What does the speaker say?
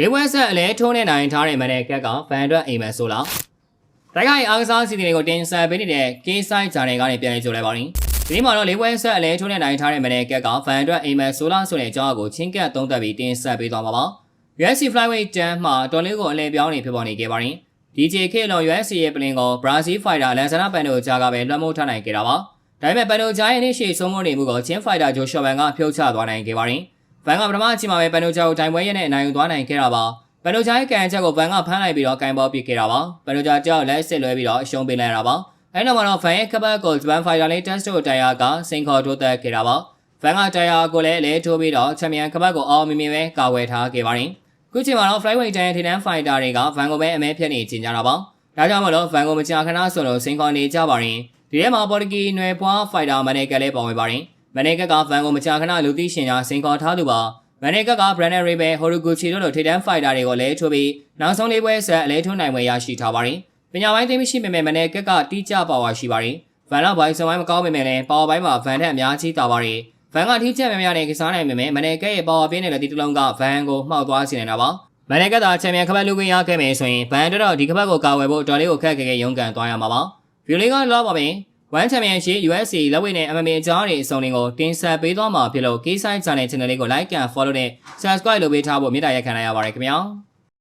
လေးပွဲဆက်အလဲထိုးနေနိုင်ထားတဲ့မန်နယ်ကက်ကဖန်အတွက်အိမ်မက်ဆိုလားတိုက်ခိုက်အားကစားစီစဉ်တွေကိုတင်ဆက်ပေးနေတဲ့ K-Side ဂျာနယ်ကနေပြန်လည်ကြိုလိုက်ပါရင်ဒီနေ့မှာတော့လေးပွဲဆက်အလဲထိုးနေနိုင်ထားတဲ့မန်နယ်ကက်ကဖန်အတွက်အိမ်မက်ဆိုလားဆိုတဲ့အကြောင်းအကိုချင်းကပ်သုံးသပ်ပြီးတင်ဆက်ပေးသွားမှာပါ UFC Flyweight တန်းမှာတော်လေးကိုအလဲပြောင်းနေဖြစ်ပေါ်နေခဲ့ပါရင် DJ K လော UFC ရဲ့ပလင်ကို Brazil Fighter လန်ဆာနာပန်တို့ကြားကပဲလွှမ်းမိုးထားနိုင်ခဲ့တာပါဒါပေမဲ့ပန်တို့ကြားရဲ့နေ့ရှည်ဆုံးမနေမှုကိုချင်း Fighter ဂျိုရှော့ဗန်ကဖြုတ်ချသွားနိုင်ခဲ့ပါရင်ဗန်ကပထမအချိန်မှာပဲပန်တို့ကြားကိုတိုင်ပွဲရဲနဲ့အနိုင်ယူသွားနိုင်ခဲ့တာပါပန်တို့ကြားရဲ့ကန်ချက်ကိုဗန်ကဖမ်းလိုက်ပြီးတော့ကင်ပေါ်ပစ်ခဲ့တာပါပန်တို့ကြားကြောက်လက်စစ်လွဲပြီးတော့အရှုံးပေးလိုက်တာပါအဲနောက်မှာတော့ဗန်ရဲ့ကပတ်ကိုဂျပန် Fighter လေး Test တို့တိုင်ယာကစင်ခေါ်ထိုးသက်ခဲ့တာပါဗန်ကတိုင်ယာကိုလည်းလဲထိုးပြီးတော့ချန်ပီယံကပတ်ကိုအောင်မြင်မြင်ပဲကာဝယ်ထားခဲ့ပါရင်ခုချိန်မှာတော့ Flyweight တန်းထိတန်း Fighter တွေကဗန်ကိုပဲအမဲဖြတ်နေကြကြတာပါဒါကြောင့်မလို့ဗန်ကိုမကြာခဏဆိုလို့စင်ခေါ်နေကြပါရင်ဒီထဲမှာပေါ်တူဂီနွယ်ပွား Fighter မန်နေကလည်းပါဝင်ပါရင်မန်နေကဗန်ကိုမကြာခဏလူသိရှင်များစင်ခေါ်ထားသူပါမန်နေကBrandon Rebel Horiguchi တို့လိုထိတန်း Fighter တွေကိုလဲထိုးပြီးနောက်ဆုံးလေးပွဲဆက်အလဲထိုးနိုင်ွယ်ရရှိထားပါရင်ပညာပိုင်းသိမရှိပေမဲ့မန်နေကတီးကြပါဝါရှိပါရင်ဗန်လောက်ပိုင်းစုံပိုင်းမကောင်းပေမဲ့လည်းပါဝါပိုင်းမှာဗန်ထက်အများကြီးတာပါရင်ဗန်ကထိချက်များများနဲ့ကစားနိုင်ပေမဲ့မန်နေကရဲ့ပါဝါပြင်းတဲ့ဒီတလုံးကဗန်ကိုမှောက်သွားစေနေတာပါမန်နေကသာချန်ပီယံခပတ်လူခွင့်ရခဲ့မယ်ဆိုရင်ဗန်တော့ဒီခပတ်ကိုကာဝယ်ဖို့တော်လေးကိုခက်ခဲရုန်းကန်သွားရမှာပါဗီယိုလေးကတော့ပါပဲOne Championship UFC လက်ဝဲနဲ့ MMA အကြောင်းတွေအစုံတွေကိုတင်ဆက်ပေးသွားမှာဖြစ်လို့ K-Side Channel လေးကို Like and Follow နဲ့ Subscribe လုပ်ပေးထားဖို့မေတ္တာရပ်ခံလိုက်ရပါတယ်ခင်ဗျာ